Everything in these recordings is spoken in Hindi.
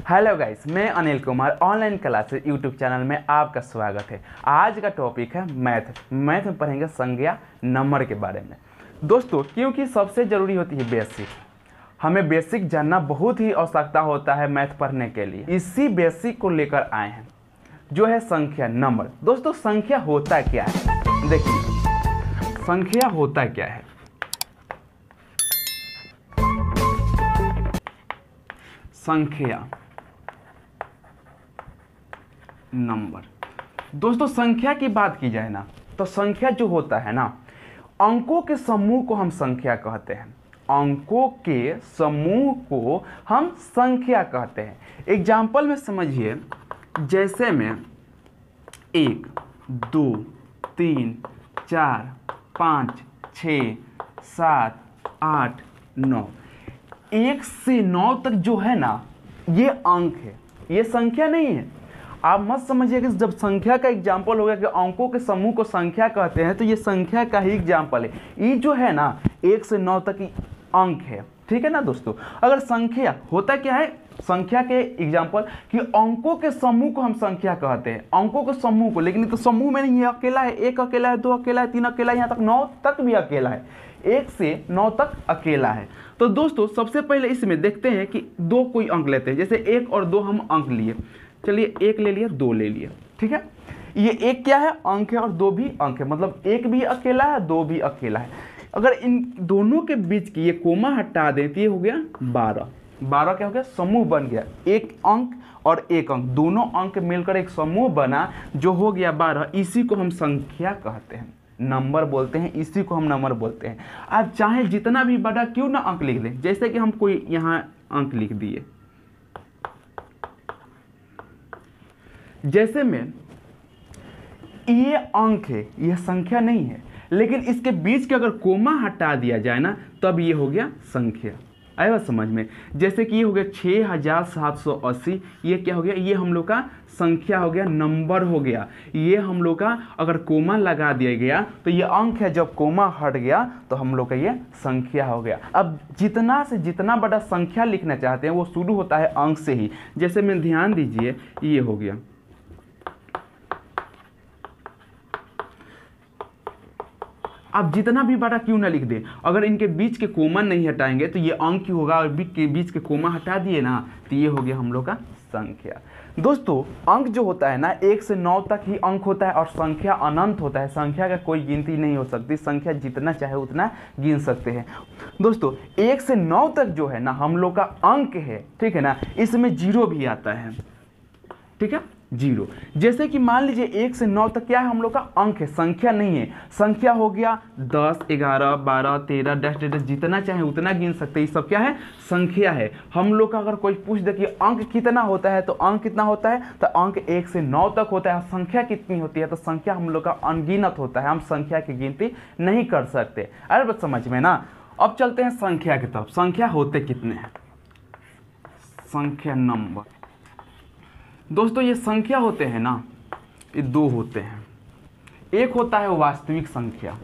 हेलो गाइस, मैं Anil Kumar online classes YouTube channel में आपका स्वागत है। आज का टॉपिक है मैथ में पढ़ेंगे संज्ञा नंबर के बारे में। दोस्तों, क्योंकि सबसे ज़रूरी होती है बेसिक, हमें बेसिक जानना बहुत ही आवश्यकता होता है मैथ पढ़ने के लिए। इसी बेसिक को लेकर आए हैं जो है संख्या नंबर। दोस्तों, संख्या होता क्या है? देखिए, संख्या होता क्या है। संख्या नंबर। दोस्तों, संख्या की बात की जाए ना, तो संख्या जो होता है ना, अंकों के समूह को हम संख्या कहते हैं। अंकों के समूह को हम संख्या कहते हैं। एग्जाम्पल में समझिए, जैसे में 1 2 3 4 5 6 7 8 9, 1 से 9 तक जो है ना, ये अंक है, ये संख्या नहीं है। आप मत समझिए कि जब संख्या का एग्जाम्पल हो गया कि अंकों के समूह को संख्या कहते हैं, तो ये संख्या का ही एग्जाम्पल है। ये जो है ना, 1 से 9 तक अंक है, ठीक है ना दोस्तों। अगर संख्या होता क्या है, संख्या के एग्जाम्पल कि अंकों के समूह को हम संख्या कहते हैं, अंकों के समूह को। लेकिन तो समूह में नहीं, ये अकेला है, 1 अकेला है, 2 अकेला है, 3 अकेला है, यहाँ तक 9 तक भी अकेला है, 1 से 9 तक अकेला है। तो दोस्तों, सबसे पहले इसमें देखते हैं कि 2 कोई अंक लेते हैं। जैसे 1 और 2 हम अंक लिए, चलिए 1 ले लिया, 2 ले लिया, ठीक है। ये 1 क्या है? अंक है, और 2 भी अंक है, मतलब 1 भी अकेला है, 2 भी अकेला है। अगर इन दोनों के बीच की ये कोमा हटा दें तो ये हो गया 12। 12 क्या हो गया? समूह बन गया। 1 अंक और 1 अंक, दोनों अंक मिलकर एक समूह बना जो हो गया 12। इसी को हम संख्या कहते हैं, नंबर बोलते हैं, इसी को हम नंबर बोलते हैं। आप चाहे जितना भी बड़ा क्यों ना अंक लिख दें, जैसे कि हम कोई यहाँ अंक लिख दिए, जैसे में ये अंक है, यह संख्या नहीं है, लेकिन इसके बीच के अगर कोमा हटा दिया जाए ना, तब ये हो गया संख्या। आया समझ में? जैसे कि ये हो गया 6780, ये क्या हो गया? ये हम लोग का संख्या हो गया, नंबर हो गया। ये हम लोग का अगर कोमा लगा दिया गया तो ये अंक है, जब कोमा हट गया तो हम लोग का ये संख्या हो गया। अब जितना से जितना बड़ा संख्या लिखना चाहते हैं वो शुरू होता है अंक से ही। जैसे में ध्यान दीजिए, ये हो गया, आप जितना भी बड़ा क्यों ना लिख दें, अगर इनके बीच के कोमा नहीं हटाएंगे तो ये अंक ही होगा, और बीच के कोमा हटा दिए ना तो ये हो गया हम लोग का संख्या। दोस्तों, अंक जो होता है ना, 1 से 9 तक ही अंक होता है, और संख्या अनंत होता है। संख्या का कोई गिनती नहीं हो सकती, संख्या जितना चाहे उतना गिन सकते हैं। दोस्तों, 1 से 9 तक जो है ना हम लोग का अंक है, ठीक है ना, इसमें 0 भी आता है, ठीक है, 0। जैसे कि मान लीजिए 1 से 9 तक क्या है? हम लोग का अंक है, संख्या नहीं है। संख्या हो गया 10 11 12 13 डैश डैश, जितना चाहे उतना गिन सकते हैं। ये सब क्या है? संख्या है। हम लोग का अगर कोई पूछ दे कि अंक कितना होता है, तो अंक कितना होता है, तो अंक 1 से 9 तक होता है। संख्या कितनी होती है? तो संख्या हम लोग का अनगिनत होता है, हम संख्या की गिनती नहीं कर सकते। अरे बस समझ में ना। अब चलते हैं संख्या की तरफ। संख्या होते कितने हैं? संख्या नंबर। दोस्तों, ये संख्या होते हैं ना, ये 2 होते हैं। एक होता है वास्तविक संख्या,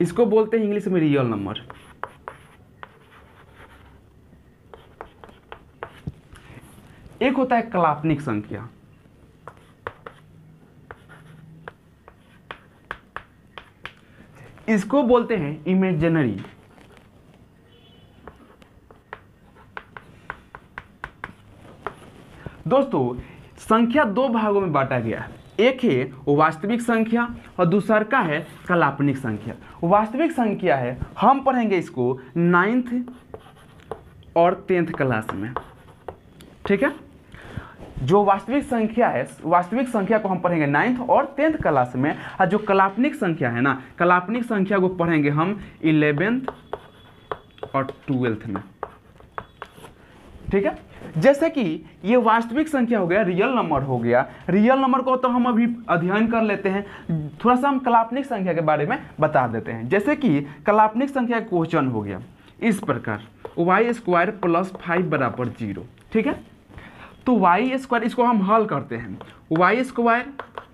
इसको बोलते हैं इंग्लिश में रियल नंबर। एक होता है काल्पनिक संख्या, इसको बोलते हैं इमेजिनरी। दोस्तों, संख्या 2 भागों में बांटा गया है। एक है वास्तविक संख्या और दूसरा का है काल्पनिक संख्या। वास्तविक संख्या है, हम पढ़ेंगे इसको 9th और 10th क्लास में, ठीक है। जो वास्तविक संख्या है, वास्तविक संख्या को हम पढ़ेंगे 9th और 10th क्लास में, और जो काल्पनिक संख्या है ना, काल्पनिक संख्या को पढ़ेंगे हम 11th और 12th में, ठीक है। जैसे कि ये वास्तविक संख्या हो गया, रियल नंबर हो गया। रियल नंबर को तो हम अभी अध्ययन कर लेते हैं, थोड़ा सा हम काल्पनिक संख्या के बारे में बता देते हैं। जैसे कि काल्पनिक संख्या का क्वेश्चन हो गया इस प्रकार, y² + 5 = 0, ठीक है। तो y², इसको हम हल करते हैं। y²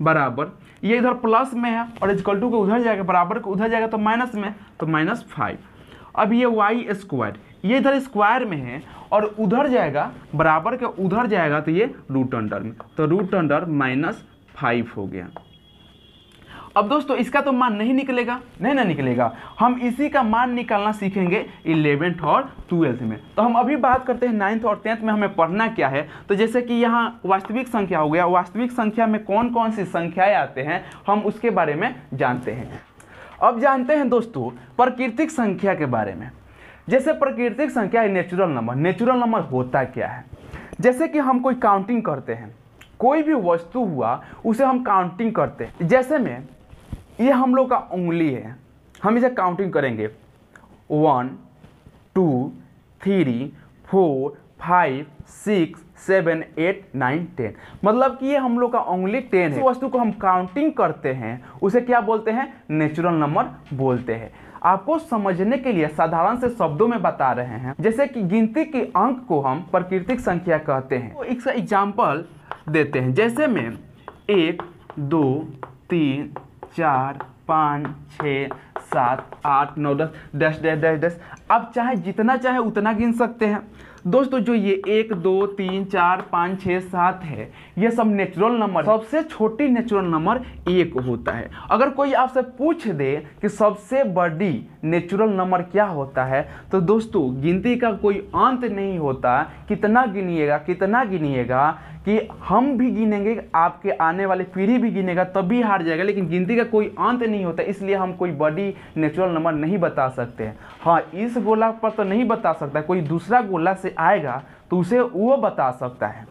बराबर, ये इधर प्लस में है और इक्वल टू को उधर जाएगा, बराबर को उधर जाएगा तो माइनस में, तो -5। अब ये वाई स्क्वायर, ये इधर स्क्वायर में है और उधर जाएगा, बराबर के उधर जाएगा तो ये रूट अंडर में, तो रूट अंडर -5 हो गया। अब दोस्तों इसका तो मान नहीं निकलेगा, नहीं ना निकलेगा, हम इसी का मान निकालना सीखेंगे 11th और 12th में। तो हम अभी बात करते हैं 9th और 10th में हमें पढ़ना क्या है। तो जैसे कि यहाँ वास्तविक संख्या हो गया, वास्तविक संख्या में कौन कौन सी संख्याएं आते हैं हम उसके बारे में जानते हैं। अब जानते हैं दोस्तों प्राकृतिक संख्या के बारे में। जैसे प्राकृतिक संख्या है नेचुरल नंबर। नेचुरल नंबर होता क्या है? जैसे कि हम कोई काउंटिंग करते हैं, कोई भी वस्तु हुआ उसे हम काउंटिंग करते हैं। जैसे में ये हम लोग का उंगली है, हम इसे काउंटिंग करेंगे 1 2 3 4 5 6 7 8 9 10, मतलब कि ये हम लोग का उंगली 10 है। इस वस्तु को हम काउंटिंग करते हैं उसे क्या बोलते हैं? नेचुरल नंबर बोलते हैं। आपको समझने के लिए साधारण से शब्दों में बता रहे हैं। जैसे कि गिनती के अंक को हम प्राकृतिक संख्या कहते हैं। तो इसका एग्जाम्पल देते हैं। जैसे में 1 2 3 4 5 6 7 8 9 10 डैश डैश डैश डैश। अब चाहे जितना चाहे उतना गिन सकते हैं। दोस्तों जो ये 1 2 3 4 5 6 7 है, ये सब नेचुरल नंबर। सबसे छोटी नेचुरल नंबर 1 होता है। अगर कोई आपसे पूछ दे कि सबसे बड़ी नेचुरल नंबर क्या होता है, तो दोस्तों गिनती का कोई अंत नहीं होता। कितना गिनिएगा कि हम भी गिनेंगे, आपके आने वाली पीढ़ी भी गिनेगा, तब भी हार जाएगा। लेकिन गिनती का कोई अंत नहीं होता, इसलिए हम कोई बड़ी नेचुरल नंबर नहीं बता सकते हैं। हाँ, इस गोला पर तो नहीं बता सकता, कोई दूसरा गोला से आएगा तो उसे वो बता सकता है।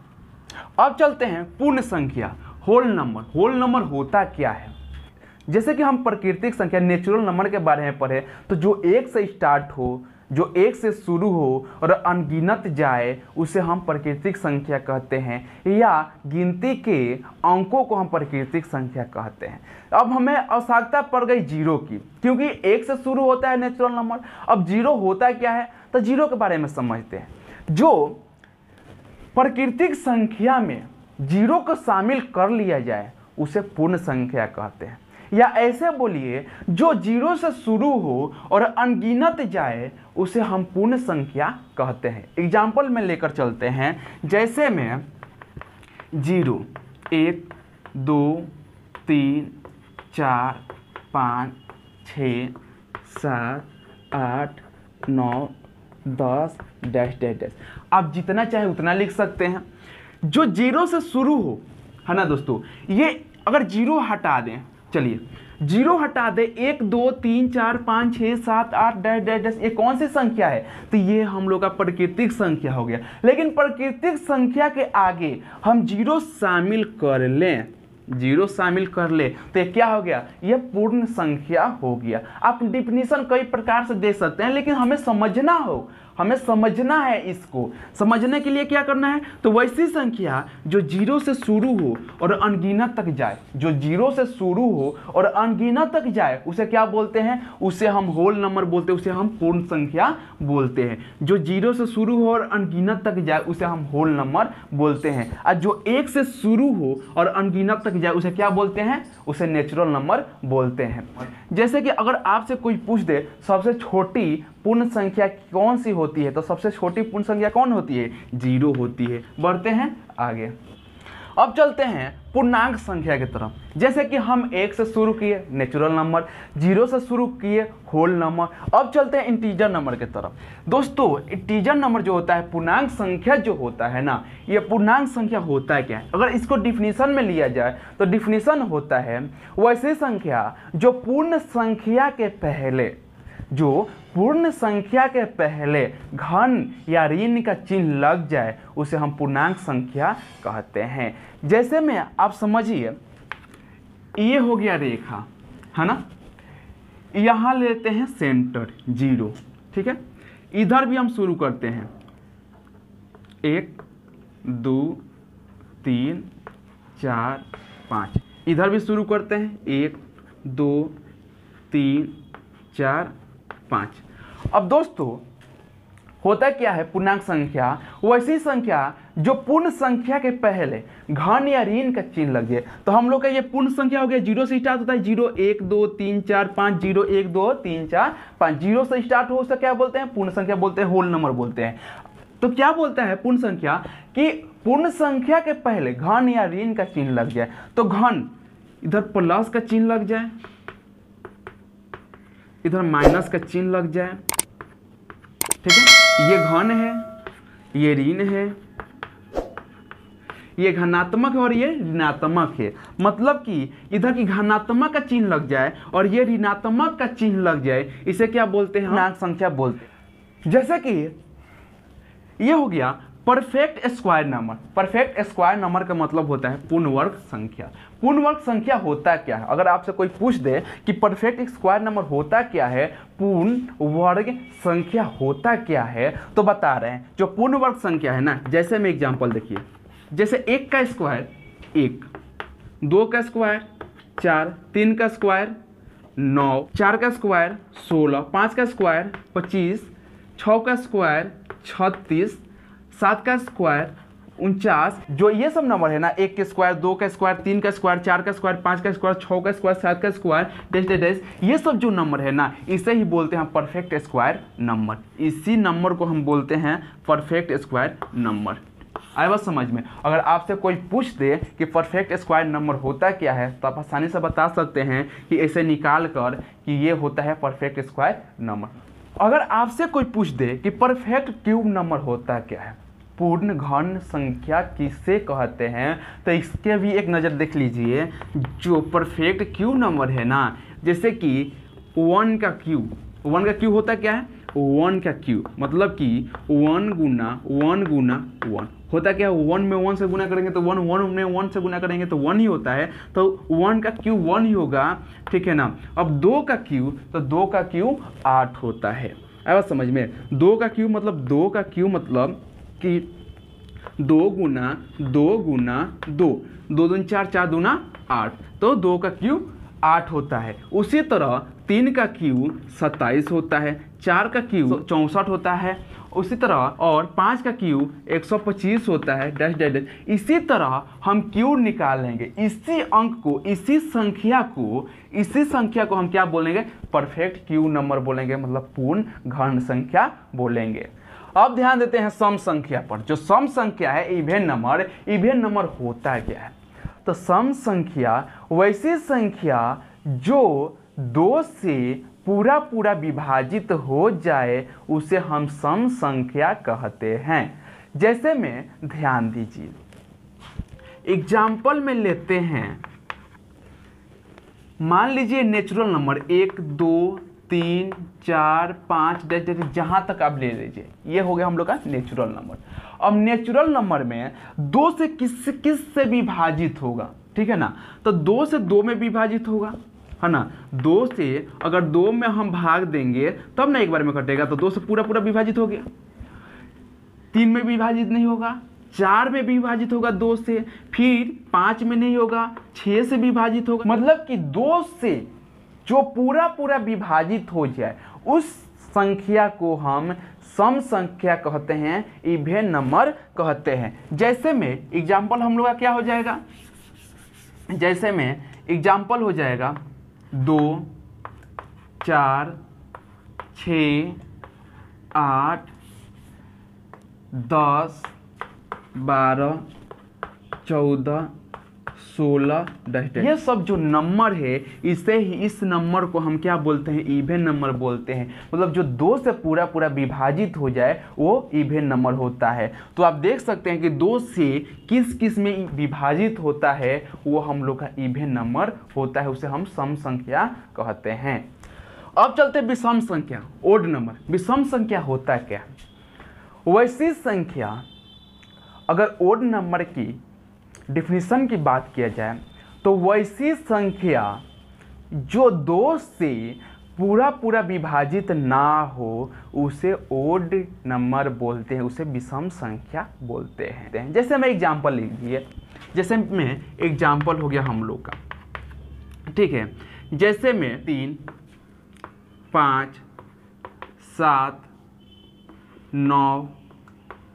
अब चलते हैं पूर्ण संख्या, होल नंबर। होल नंबर होता क्या है? जैसे कि हम प्राकृतिक संख्या नेचुरल नंबर के बारे में पढ़े, तो जो 1 से स्टार्ट हो, जो 1 से शुरू हो और अनगिनत जाए, उसे हम प्राकृतिक संख्या कहते हैं। या गिनती के अंकों को हम प्राकृतिक संख्या कहते हैं। अब हमें आवश्यकता पड़ गई 0 की, क्योंकि 1 से शुरू होता है नेचुरल नंबर। अब 0 होता क्या है, तो 0 के बारे में समझते हैं। जो प्राकृतिक संख्या में 0 को शामिल कर लिया जाए उसे पूर्ण संख्या कहते हैं। या ऐसे बोलिए, जो 0 से शुरू हो और अनगिनत जाए उसे हम पूर्ण संख्या कहते हैं। एग्जाम्पल में लेकर चलते हैं। जैसे में 0 1 2 3 4 5 6 7 8 9 10 डैश डैश डैश। आप जितना चाहे उतना लिख सकते हैं। जो 0 से शुरू हो, है ना दोस्तों, ये अगर 0 हटा दें, चलिए 0 हटा दे, 1 2 3 4 5 6 7 8 डैश डैश डैश, ये कौन सी संख्या है? तो ये हम लोग का प्राकृतिक संख्या हो गया। लेकिन प्राकृतिक संख्या के आगे हम 0 शामिल कर लें, 0 शामिल कर ले तो ये क्या हो गया? ये पूर्ण संख्या हो गया। आप डिफिनीशन कई प्रकार से दे सकते हैं, लेकिन हमें समझना है। इसको समझने के लिए क्या करना है? तो वैसी संख्या जो 0 से शुरू हो और अनगिनत तक जाए, जो 0 से शुरू हो और अनगिनत तक जाए, उसे क्या बोलते हैं? उसे हम होल नंबर बोलते हैं, उसे हम पूर्ण संख्या बोलते हैं। जो 0 से शुरू हो और अनगिनत तक जाए उसे हम होल नंबर बोलते हैं। और जो 1 से शुरू हो और अनगिनत तक जाए उसे क्या बोलते हैं? उसे नेचुरल नंबर बोलते हैं। जैसे कि अगर आपसे कोई पूछ दे सबसे छोटी पूर्ण संख्या कौन सी होती है, तो सबसे छोटी पूर्ण संख्या कौन होती है? 0 होती है। बढ़ते हैं आगे। अब चलते हैं पूर्णांक संख्या की तरफ। जैसे कि हम 1 से शुरू किए नेचुरल नंबर, 0 से शुरू किए होल नंबर। अब चलते हैं इंटीजर नंबर की तरफ। दोस्तों इंटीजर नंबर जो होता है, पूर्णांक संख्या जो होता है ना, ये पूर्णांक संख्या होता है क्या है? अगर इसको डिफिनीशन में लिया जाए तो डिफिनीशन होता है वैसी संख्या जो पूर्ण संख्या के पहले घन या ऋण का चिन्ह लग जाए उसे हम पूर्णांक संख्या कहते हैं। जैसे में आप समझिए, ये हो गया रेखा, है ना, यहाँ लेते हैं सेंटर 0, ठीक है। इधर भी हम शुरू करते हैं 1 2 3 4 5, इधर भी शुरू करते हैं 1 2 3 4 5। अब दोस्तों होता क्या है, पूर्णांक संख्या वैसी संख्या जो पूर्ण संख्या के पहले घन या ऋण का चिन्ह लग जाए, तो हम लोग का ये पूर्ण संख्या हो गया, जीरो से स्टार्ट होता है, 0 1 2 3 4 5, 0 1 2 3 4 5, जीरो से स्टार्ट हो उसका क्या बोलते हैं, पूर्ण संख्या बोलते हैं, होल नंबर बोलते हैं। तो क्या बोलता है पूर्ण संख्या, कि पूर्ण संख्या के पहले घन या ऋण का चिन्ह लग जाए, तो घन इधर प्लस का चिन्ह लग जाए, इधर माइनस का चिन्ह लग जाए, ठीक है, ये घन है, ये ऋण है, ये धनात्मक है और ये ऋणात्मक है। मतलब कि इधर की धनात्मक का चिन्ह लग जाए और ये ऋणात्मक का चिन्ह लग जाए, इसे क्या बोलते हैं, पूर्णांक संख्या बोलते हैं। जैसे कि ये हो गया perfect square number. Perfect square number का मतलब होता है पूर्ण वर्ग संख्या। पूर्ण वर्ग संख्या होता क्या है, अगर आपसे कोई पूछ दे कि परफेक्ट स्क्वायर नंबर होता क्या है, पूर्ण वर्ग संख्या होता क्या है, तो बता रहे हैं जो पूर्ण वर्ग संख्या है ना, जैसे में एग्जांपल देखिए, जैसे 1 का स्क्वायर 1, 2 का स्क्वायर 4, 3 का स्क्वायर 9, 4 का स्क्वायर 16, 5 का स्क्वायर 25, 6 का स्क्वायर 36, 7 का स्क्वायर 49। जो ये सब नंबर है ना, 1 का स्क्वायर, 2 का स्क्वायर, 3 का स्क्वायर, 4 का स्क्वायर, 5 का स्क्वायर, 6 का स्क्वायर, 7 का स्क्वायर, डैश डैश डैश, ये सब जो नंबर है ना, इसे ही बोलते हैं परफेक्ट स्क्वायर नंबर। इसी नंबर को हम बोलते हैं परफेक्ट स्क्वायर नंबर। आए बात समझ में। अगर आपसे कोई पूछ दे कि परफेक्ट स्क्वायर नंबर होता क्या है, तो आप आसानी से बता सकते हैं कि ऐसे निकाल कर कि ये होता है परफेक्ट स्क्वायर नंबर। अगर आपसे कोई पूछ दे कि परफेक्ट क्यूब नंबर होता क्या है, पूर्ण घन संख्या किसे कहते हैं, तो इसके भी एक नज़र देख लीजिए। जो परफेक्ट क्यूब नंबर है ना, जैसे कि 1 का क्यूब होता क्या है, 1 का क्यूब मतलब कि 1 गुना 1 होता क्या है, 1 में 1 से गुना करेंगे तो 1, 1 में 1 से गुना करेंगे तो 1 ही होता है, तो 1 का क्यूब 1 ही होगा, ठीक है ना। अब 2 का क्यूब, तो 2 का क्यूब 8 होता है। अब समझ में, 2 का क्यूब मतलब कि 2 गुना 2 गुना 2, 2 दूनी 4, 4 दूना 8, तो 2 का क्यूब 8 होता है। उसी तरह 3 का क्यूब 27 होता है, 4 का क्यूब 64 होता है, उसी तरह और 5 का क्यूब 125 होता है, डैश डैश डैश। इसी तरह हम क्यूब निकालेंगे, इसी अंक को, इसी संख्या को हम क्या बोलेंगे, परफेक्ट क्यूब नंबर बोलेंगे, मतलब पूर्ण घन संख्या बोलेंगे। अब ध्यान देते हैं सम संख्या पर। जो सम संख्या है, इवेन नंबर होता क्या है, तो सम संख्या वैसी संख्या जो 2 से पूरा विभाजित हो जाए, उसे हम सम संख्या कहते हैं। जैसे में ध्यान दीजिए, एग्जाम्पल में लेते हैं, मान लीजिए नेचुरल नंबर 1 2 3 4 5 जहां तक आप ले लीजिए, ये हो गया हम लोग का नेचुरल नंबर। अब नेचुरल नंबर में 2 से किस से विभाजित होगा, ठीक है ना, तो 2 से 2 में विभाजित होगा, है ना। 2 से अगर 2 में हम भाग देंगे तब ना एक बार में कटेगा, तो 2 से पूरा विभाजित हो गया। 3 में विभाजित नहीं होगा, 4 में विभाजित होगा 2 से, फिर 5 में नहीं होगा, 6 से विभाजित होगा। मतलब कि 2 से जो पूरा विभाजित हो जाए, उस संख्या को हम सम संख्या कहते हैं, इवेन नंबर कहते हैं। जैसे में एग्जाम्पल हम लोग का क्या हो जाएगा, जैसे में एग्जाम्पल हो जाएगा 2 4 6 8 10 12 14 16 10। ये सब जो नंबर है, इस नंबर को हम क्या बोलते हैं, इवेन नंबर बोलते हैं। मतलब जो 2 से पूरा विभाजित हो जाए वो इवेन नंबर होता है। तो आप देख सकते हैं कि 2 से किस में विभाजित होता है, वो हम लोग का इवेन नंबर होता है, उसे हम सम संख्या कहते हैं। अब चलते हैं विषम संख्या, ओड नंबर। विषम संख्या होता क्या, वैसी संख्या, अगर ओड नंबर की डिफिनीशन की बात किया जाए, तो वैसी संख्या जो 2 से पूरा विभाजित ना हो, उसे ओड नंबर बोलते हैं, उसे विषम संख्या बोलते हैं। जैसे मैं एग्जाम्पल लीजिए, जैसे में एग्जाम्पल हो गया हम लोग का, ठीक है। जैसे में 3 5 7 9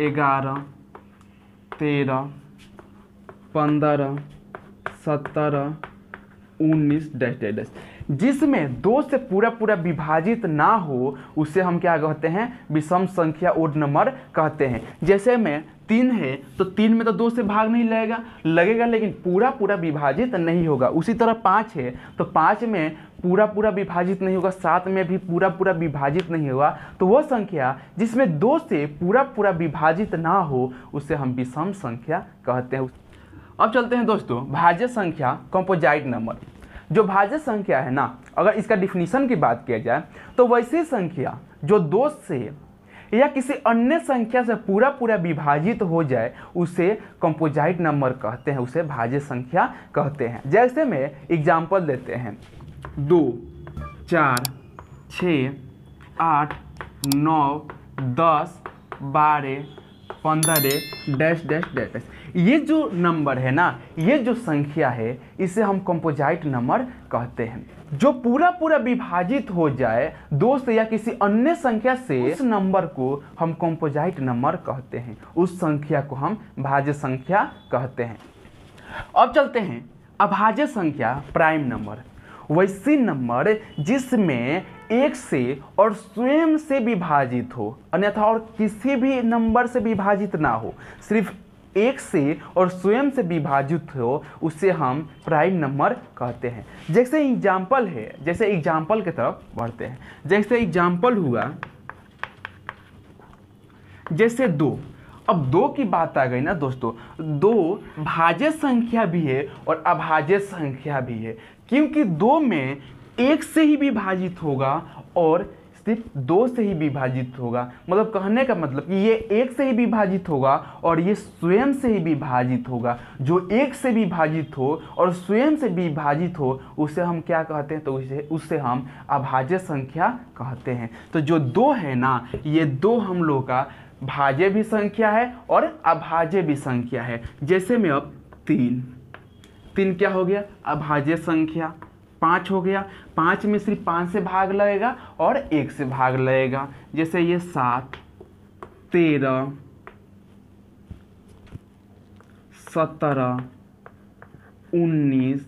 11 13, 15, 17, 19 डैश डैश डैश। जिसमें 2 से पूरा पूरा विभाजित ना हो उसे हम क्या कहते हैं, विषम संख्या ओड नंबर कहते हैं। जैसे में 3 है तो 3 में तो 2 से भाग नहीं लगेगा लेकिन पूरा पूरा विभाजित नहीं होगा। उसी तरह 5 है तो 5 में पूरा पूरा विभाजित नहीं होगा, 7 में भी पूरा पूरा विभाजित नहीं होगा। तो वह संख्या जिसमें 2 से पूरा पूरा विभाजित ना हो उसे हम विषम संख्या कहते हैं। अब चलते हैं दोस्तों भाज्य संख्या कंपोजिट नंबर। जो भाज्य संख्या है ना, अगर इसका डिफिनीशन की बात किया जाए तो वैसी संख्या जो 2 से या किसी अन्य संख्या से पूरा पूरा विभाजित हो जाए उसे कंपोजिट नंबर कहते हैं, उसे भाज्य संख्या कहते हैं। जैसे में एग्जाम्पल देते हैं 2, 4, 6, 8, 9, 10, 12, 15 डैश डैश डैश। ये जो नंबर है ना, ये जो संख्या है इसे हम कंपोजिट नंबर कहते हैं। जो पूरा पूरा विभाजित हो जाए 2 से या किसी अन्य संख्या से, उस नंबर को हम कंपोजिट नंबर कहते हैं, उस संख्या को हम भाज्य संख्या कहते हैं। अब चलते हैं अभाज्य संख्या प्राइम नंबर। वैसी नंबर जिसमें 1 से और स्वयं से विभाजित हो, अन्यथा और किसी भी नंबर से विभाजित ना हो, सिर्फ 1 से और स्वयं से विभाजित हो उसे हम प्राइम नंबर कहते हैं। जैसे एग्जाम्पल है, जैसे एग्जाम्पल की तरफ बढ़ते हैं। जैसे एग्जाम्पल हुआ जैसे 2। अब 2 की बात आ गई ना दोस्तों, 2 भाज्य संख्या भी है और अभाज्य संख्या भी है, क्योंकि 2 में 1 से ही विभाजित होगा और सिर्फ 2 से ही विभाजित होगा। मतलब कहने का मतलब कि ये 1 से ही विभाजित होगा और ये स्वयं से ही विभाजित होगा। जो 1 से विभाजित हो और स्वयं से विभाजित हो उसे हम क्या कहते हैं, तो उससे हम अभाज्य संख्या कहते हैं। तो जो 2 है ना, ये 2 हम लोग का भाज्य भी संख्या है और अभाज्य भी संख्या है। जैसे में अब 3 क्या हो गया, अभाज्य संख्या। 5 हो गया, 5 में सिर्फ 5 से भाग लगेगा और 1 से भाग लगेगा। जैसे ये 7, 13, 17, 19,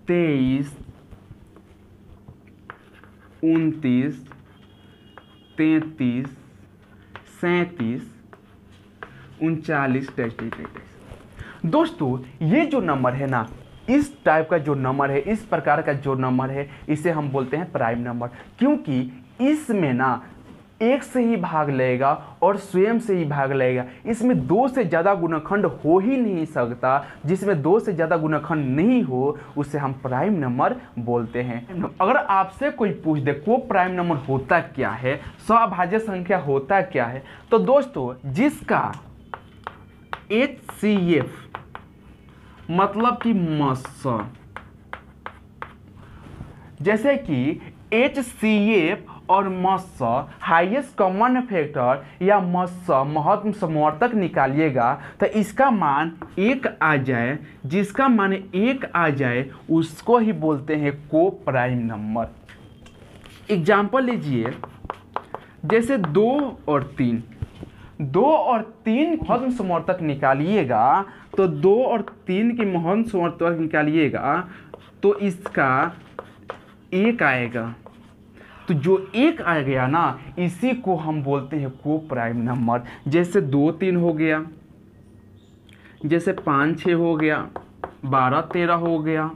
23, 29, 33, 37, 39 डैश डैश डैश। दोस्तों ये जो नंबर है ना, इस टाइप का जो नंबर है, इस प्रकार का जो नंबर है, इसे हम बोलते हैं प्राइम नंबर, क्योंकि इसमें ना 1 से ही भाग लेगा और स्वयं से ही भाग लेगा। इसमें 2 से ज़्यादा गुणनखंड हो ही नहीं सकता। जिसमें 2 से ज़्यादा गुणनखंड नहीं हो उसे हम प्राइम नंबर बोलते हैं। अगर आपसे कोई पूछ दे को प्राइम नंबर होता क्या है, सभाज्य संख्या होता क्या है, तो दोस्तों जिसका HCF मतलब कि मस, जैसे कि HCF और मस हाईएस्ट कॉमन फैक्टर या मस महत्तम समवर्तक निकालिएगा तो इसका मान 1 आ जाए। जिसका मान 1 आ जाए उसको ही बोलते हैं को प्राइम नंबर। एग्जाम्पल लीजिए, जैसे 2 और 3 महत्तम समवर्तक निकालिएगा तो 2 और 3 की महत्तम समवर्तक निकालिएगा तो इसका 1 आएगा। तो जो 1 आ गया ना, इसी को हम बोलते हैं को प्राइम नंबर। जैसे 2, 3 हो गया, जैसे 5, 6 हो गया, 12, 13 हो गया,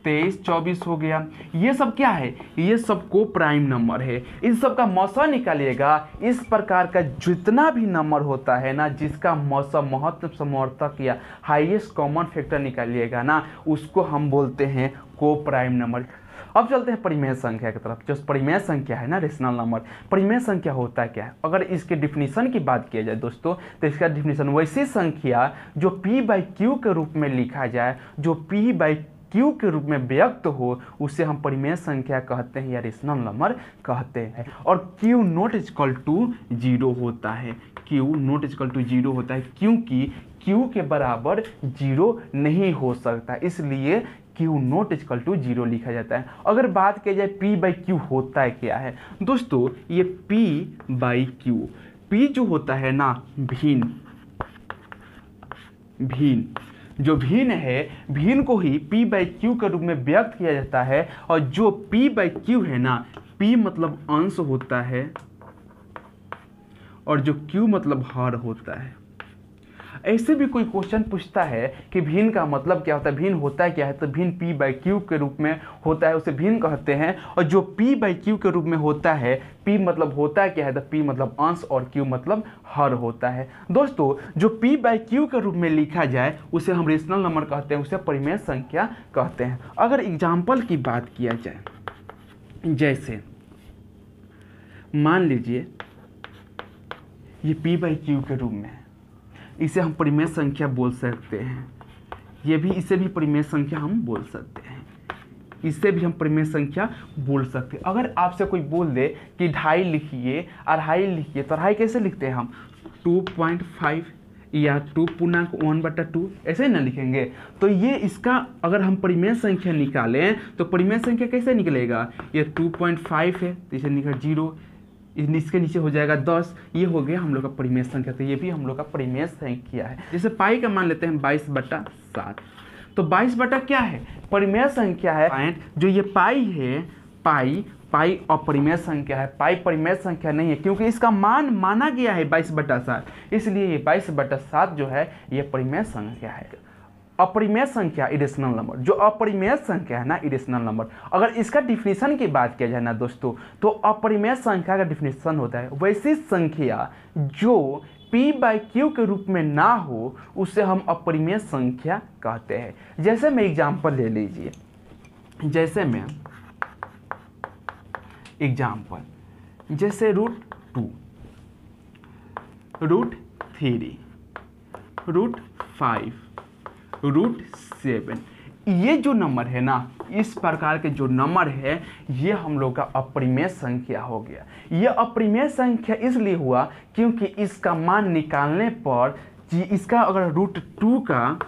23, 24 हो गया। ये सब क्या है, ये सब को प्राइम नंबर है। इस सब का मौसा निकालिएगा। इस प्रकार का जितना भी नंबर होता है ना, जिसका मौसा महत्तम समवर्तक या हाईएस्ट कॉमन फैक्टर निकालिएगा ना, उसको हम बोलते हैं को प्राइम नंबर। अब चलते हैं परिमेय संख्या की तरफ। जो परिमेय संख्या है ना, रेशनल नंबर, परिमेय संख्या होता है क्या है। अगर इसके डिफिनीशन की बात किया जाए दोस्तों, तो इसका डिफिनीशन वैसी संख्या जो P/Q के रूप में लिखा जाए, जो P/Q के रूप में व्यक्त हो, उसे हम परिमेय संख्या कहते हैं या रेशनल नंबर कहते हैं। और Q नॉट इक्वल टू 0 होता है। Q नॉट इक्वल टू 0 होता है क्योंकि Q के बराबर 0 नहीं हो सकता, इसलिए Q नॉट इक्वल टू 0 लिखा जाता है। अगर बात की जाए P/Q होता है क्या है दोस्तों, ये P/Q, P जो होता है ना भिन्न, भिन्न। जो भिन्न है, भिन्न को ही p बाई क्यू के रूप में व्यक्त किया जाता है। और जो p बाई क्यू है ना, p मतलब अंश होता है और जो q मतलब हर होता है। ऐसे भी कोई क्वेश्चन पूछता है कि भिन्न का मतलब क्या होता है, भिन्न होता है क्या है, तो भिन्न p बाई क्यू के रूप में होता है, उसे भिन्न कहते हैं। और जो p बाई क्यू के रूप में होता है, p मतलब होता है क्या है, तो p मतलब अंश और q मतलब हर होता है। दोस्तों, जो p बाई क्यू के रूप में लिखा जाए उसे हम रेशनल नंबर कहते हैं, उसे परिमेय संख्या कहते हैं। अगर एग्जाम्पल की बात किया जाए, जैसे मान लीजिए ये p बाई क्यू के रूप में है, इसे हम परिमेय संख्या बोल सकते हैं। ये भी, इसे भी परिमेय संख्या हम बोल सकते हैं, इसे भी हम परिमेय संख्या बोल सकते हैं। अगर आपसे कोई बोल दे कि 2.5 लिखिए, 2.5 लिखिए, तो 2.5 कैसे लिखते हैं हम, 2.5 या 2/1/2 ऐसे ना लिखेंगे। तो ये इसका अगर हम परिमेय संख्या निकालें तो परिमेय संख्या कैसे निकलेगा, ये 2.5 है तो इसे निकल 0, इसके नीचे हो जाएगा 10। ये हो गया हम लोग का परिमेय संख्या, तो ये भी हम लोग का परिमेय संख्या है। जैसे पाई का मान लेते हैं 22/7, तो 22 बटा क्या है, परिमेय संख्या है। जो ये पाई है, पाई अपरिमेय संख्या है, पाई परिमेय संख्या नहीं है, क्योंकि इसका मान माना गया है 22/7, इसलिए ये 22/7 जो है ये परिमेय संख्या है। अपरिमेय संख्या इरेशनल नंबर, जो अपरिमेय संख्या है ना इरेशनल नंबर, अगर इसका डिफिनीशन की बात किया जाए ना दोस्तों, तो अपरिमेय संख्या का डिफिनीशन होता है वैसी संख्या जो p बाई क्यू के रूप में ना हो, उसे हम अपरिमेय संख्या कहते हैं। जैसे मैं एग्जाम्पल ले लीजिए, जैसे मैं एग्जाम्पल जैसे √2, √3, √5, √7, ये जो नंबर है ना, इस प्रकार के जो नंबर है ये हम लोग का अपरिमेय संख्या हो गया। ये अपरिमेय संख्या इसलिए हुआ क्योंकि इसका मान निकालने पर, इसका अगर √2 का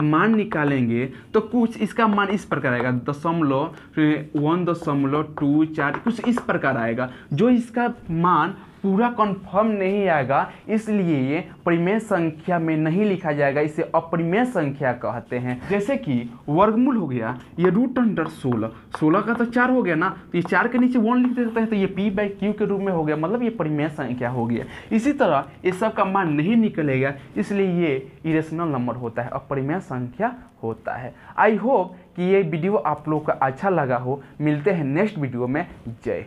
मान निकालेंगे तो कुछ इसका मान इस प्रकार आएगा, 1.24 कुछ इस प्रकार आएगा। जो इसका मान पूरा कंफर्म नहीं आएगा, इसलिए ये परिमेय संख्या में नहीं लिखा जाएगा, इसे अपरिमेय संख्या कहते हैं। जैसे कि वर्गमूल हो गया, ये √16, 16 का तो 4 हो गया ना, तो ये 4 के नीचे 1 लिख देते हैं, तो ये p बाई क्यू के रूप में हो गया, मतलब ये परिमेय संख्या हो गया। इसी तरह इस सब का मान नहीं निकलेगा, इसलिए ये इरेशनल नंबर होता है, अपरिमेय संख्या होता है। आई होप कि ये वीडियो आप लोग का अच्छा लगा हो। मिलते हैं नेक्स्ट वीडियो में। जय हिंद।